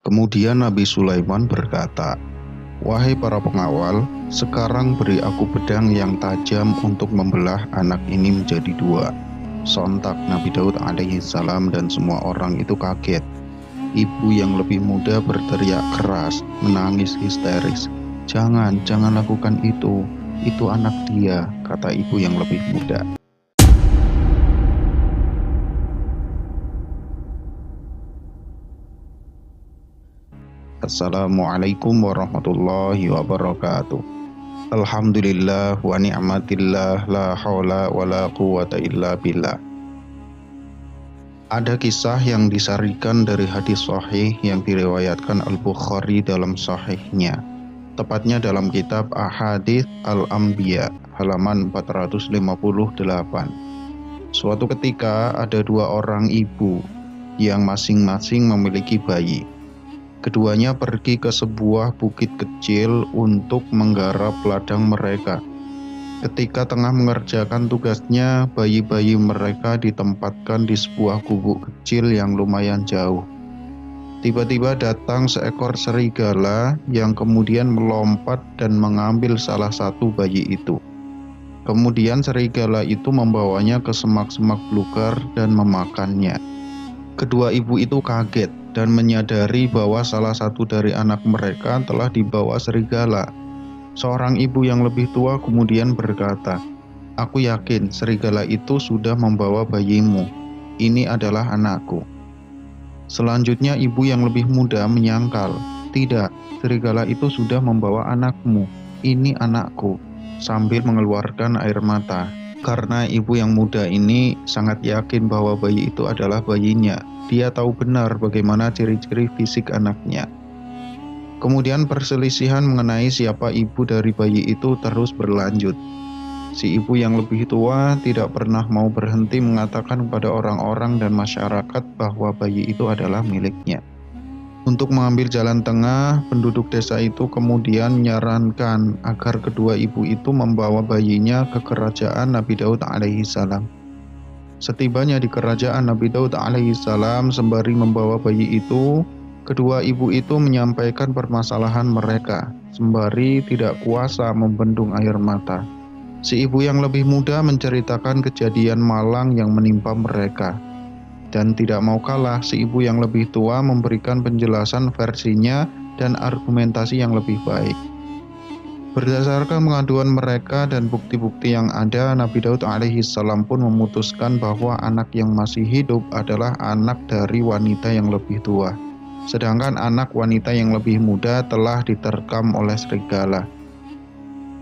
Kemudian Nabi Sulaiman berkata, "Wahai para pengawal, sekarang beri aku pedang yang tajam untuk membelah anak ini menjadi dua." Sontak Nabi Daud alaihi salam dan semua orang itu kaget. Ibu yang lebih muda berteriak keras, menangis histeris. Jangan lakukan itu anak dia," kata ibu yang lebih muda. Assalamualaikum warahmatullahi wabarakatuh. Alhamdulillah wa ni'matillah, la haula wa la quwata illa billah. Ada kisah yang disarikan dari hadis sahih yang diriwayatkan Al-Bukhari dalam sahihnya, tepatnya dalam kitab Ahadits Al-Anbiya halaman 458. Suatu ketika ada dua orang ibu yang masing-masing memiliki bayi. Keduanya pergi ke sebuah bukit kecil untuk menggarap ladang mereka. Ketika tengah mengerjakan tugasnya, bayi-bayi mereka ditempatkan di sebuah gubuk kecil yang lumayan jauh. Tiba-tiba datang seekor serigala yang kemudian melompat dan mengambil salah satu bayi itu. Kemudian serigala itu membawanya ke semak-semak belukar dan memakannya. Kedua ibu itu kaget dan menyadari bahwa salah satu dari anak mereka telah dibawa serigala. Seorang ibu yang lebih tua kemudian berkata, "Aku yakin serigala itu sudah membawa bayimu. Ini adalah anakku." Selanjutnya ibu yang lebih muda menyangkal, "Tidak, serigala itu sudah membawa anakmu. Ini anakku," sambil mengeluarkan air mata. Karena ibu yang muda ini sangat yakin bahwa bayi itu adalah bayinya. Dia tahu benar bagaimana ciri-ciri fisik anaknya. Kemudian perselisihan mengenai siapa ibu dari bayi itu terus berlanjut. Si ibu yang lebih tua tidak pernah mau berhenti mengatakan kepada orang-orang dan masyarakat bahwa bayi itu adalah miliknya. Untuk mengambil jalan tengah, penduduk desa itu kemudian menyarankan agar kedua ibu itu membawa bayinya ke kerajaan Nabi Daud alaihi salam. Setibanya di kerajaan Nabi Daud alaihi salam, sembari membawa bayi itu, kedua ibu itu menyampaikan permasalahan mereka, sembari tidak kuasa membendung air mata. Si ibu yang lebih muda menceritakan kejadian malang yang menimpa mereka. Dan tidak mau kalah, si ibu yang lebih tua memberikan penjelasan versinya dan argumentasi yang lebih baik. Berdasarkan pengaduan mereka dan bukti-bukti yang ada, Nabi Daud alaihi salam pun memutuskan bahwa anak yang masih hidup adalah anak dari wanita yang lebih tua. Sedangkan anak wanita yang lebih muda telah diterkam oleh serigala.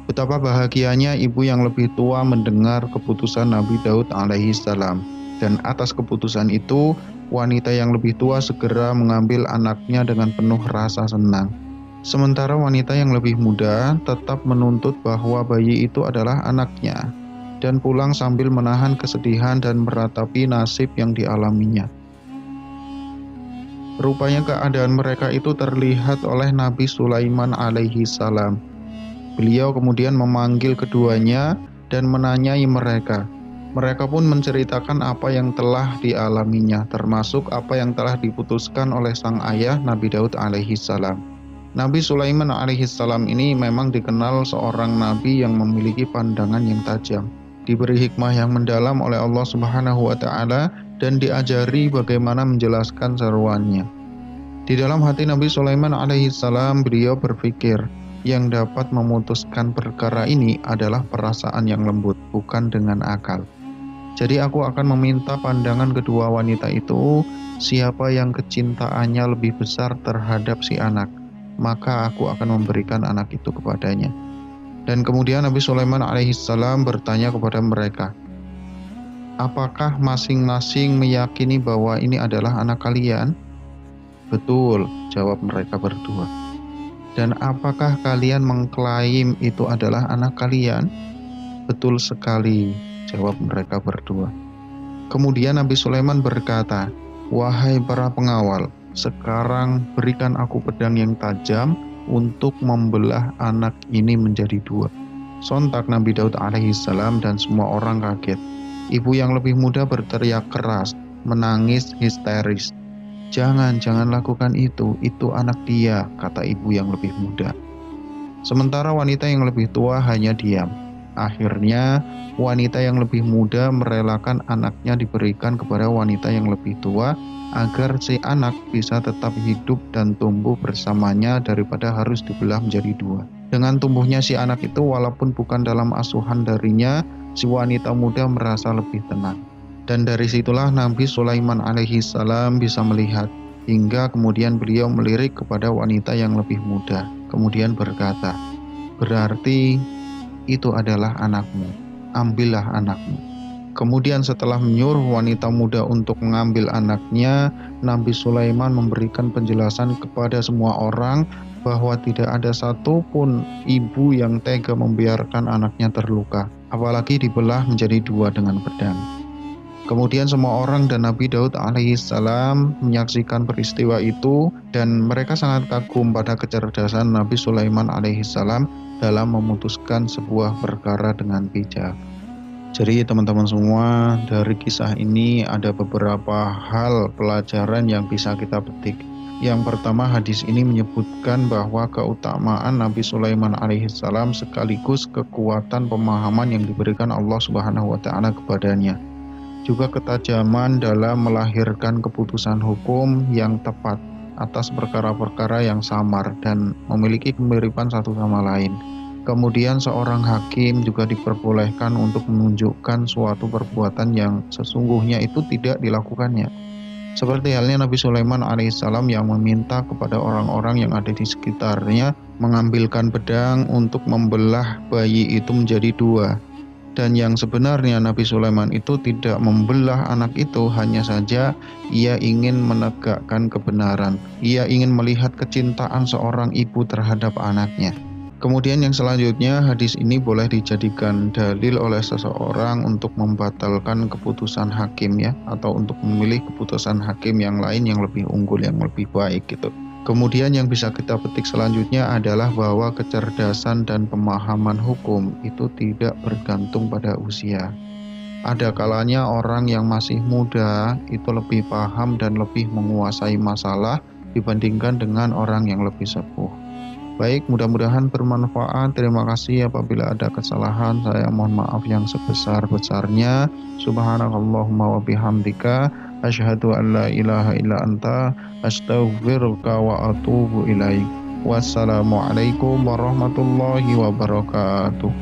Betapa bahagianya ibu yang lebih tua mendengar keputusan Nabi Daud alaihi salam. Dan atas keputusan itu, wanita yang lebih tua segera mengambil anaknya dengan penuh rasa senang. Sementara wanita yang lebih muda tetap menuntut bahwa bayi itu adalah anaknya, dan pulang sambil menahan kesedihan dan meratapi nasib yang dialaminya. Rupanya keadaan mereka itu terlihat oleh Nabi Sulaiman alaihi salam. Beliau kemudian memanggil keduanya dan menanyai mereka. Mereka pun menceritakan apa yang telah dialaminya, termasuk apa yang telah diputuskan oleh sang ayah Nabi Daud alaihi salam. Nabi Sulaiman alaihi salam ini memang dikenal seorang nabi yang memiliki pandangan yang tajam, diberi hikmah yang mendalam oleh Allah Subhanahu wa taala dan diajari bagaimana menjelaskan seruannya. Di dalam hati Nabi Sulaiman alaihi salam, beliau berpikir, yang dapat memutuskan perkara ini adalah perasaan yang lembut, bukan dengan akal. Jadi aku akan meminta pandangan kedua wanita itu, siapa yang kecintaannya lebih besar terhadap si anak, maka aku akan memberikan anak itu kepadanya. Dan kemudian Nabi Sulaiman alaihissalam bertanya kepada mereka, apakah masing-masing meyakini bahwa ini adalah anak kalian? Betul, jawab mereka berdua. Dan apakah kalian mengklaim itu adalah anak kalian? Betul sekali, jawab mereka berdua. Kemudian Nabi Sulaiman berkata, wahai para pengawal, sekarang berikan aku pedang yang tajam untuk membelah anak ini menjadi dua. Sontak Nabi Daud alaihissalam dan semua orang kaget. Ibu yang lebih muda berteriak keras, menangis histeris. Jangan lakukan itu anak dia, kata ibu yang lebih muda. Sementara wanita yang lebih tua hanya diam. Akhirnya, wanita yang lebih muda merelakan anaknya diberikan kepada wanita yang lebih tua agar si anak bisa tetap hidup dan tumbuh bersamanya daripada harus dibelah menjadi dua. Dengan tumbuhnya si anak itu walaupun bukan dalam asuhan darinya, si wanita muda merasa lebih tenang. Dan dari situlah Nabi Sulaiman alaihi salam bisa melihat, hingga kemudian beliau melirik kepada wanita yang lebih muda, kemudian berkata, "Berarti itu adalah anakmu, ambillah anakmu." Kemudian setelah menyuruh wanita muda untuk mengambil anaknya, Nabi Sulaiman memberikan penjelasan kepada semua orang bahwa tidak ada satupun ibu yang tega membiarkan anaknya terluka, apalagi dibelah menjadi dua dengan pedang. Kemudian semua orang dan Nabi Daud alaihissalam menyaksikan peristiwa itu dan mereka sangat kagum pada kecerdasan Nabi Sulaiman alaihissalam dalam memutuskan sebuah perkara dengan bijak. Jadi teman-teman semua, dari kisah ini ada beberapa hal pelajaran yang bisa kita petik. Yang pertama, hadis ini menyebutkan bahwa keutamaan Nabi Sulaiman alaihissalam sekaligus kekuatan pemahaman yang diberikan Allah Subhanahu wa taala kepadanya. Juga ketajaman dalam melahirkan keputusan hukum yang tepat atas perkara-perkara yang samar dan memiliki kemiripan satu sama lain. Kemudian seorang hakim juga diperbolehkan untuk menunjukkan suatu perbuatan yang sesungguhnya itu tidak dilakukannya. Seperti halnya Nabi Sulaiman alaihissalam yang meminta kepada orang-orang yang ada di sekitarnya mengambilkan pedang untuk membelah bayi itu menjadi dua. Dan yang sebenarnya Nabi Sulaiman itu tidak membelah anak itu, hanya saja ia ingin menegakkan kebenaran. Ia ingin melihat kecintaan seorang ibu terhadap anaknya. Kemudian yang selanjutnya, hadis ini boleh dijadikan dalil oleh seseorang untuk membatalkan keputusan hakim ya, atau untuk memilih keputusan hakim yang lain yang lebih unggul, yang lebih baik gitu. Kemudian yang bisa kita petik selanjutnya adalah bahwa kecerdasan dan pemahaman hukum itu tidak bergantung pada usia. Ada kalanya orang yang masih muda itu lebih paham dan lebih menguasai masalah dibandingkan dengan orang yang lebih sepuh. Baik, mudah-mudahan bermanfaat. Terima kasih. Apabila ada kesalahan, saya mohon maaf yang sebesar-besarnya. Subhanakallahumma wa bihamdika, asyhadu an la ilaha illa anta, astaghfiruka wa atubu ilaik. Wassalamualaikum warahmatullahi wabarakatuh.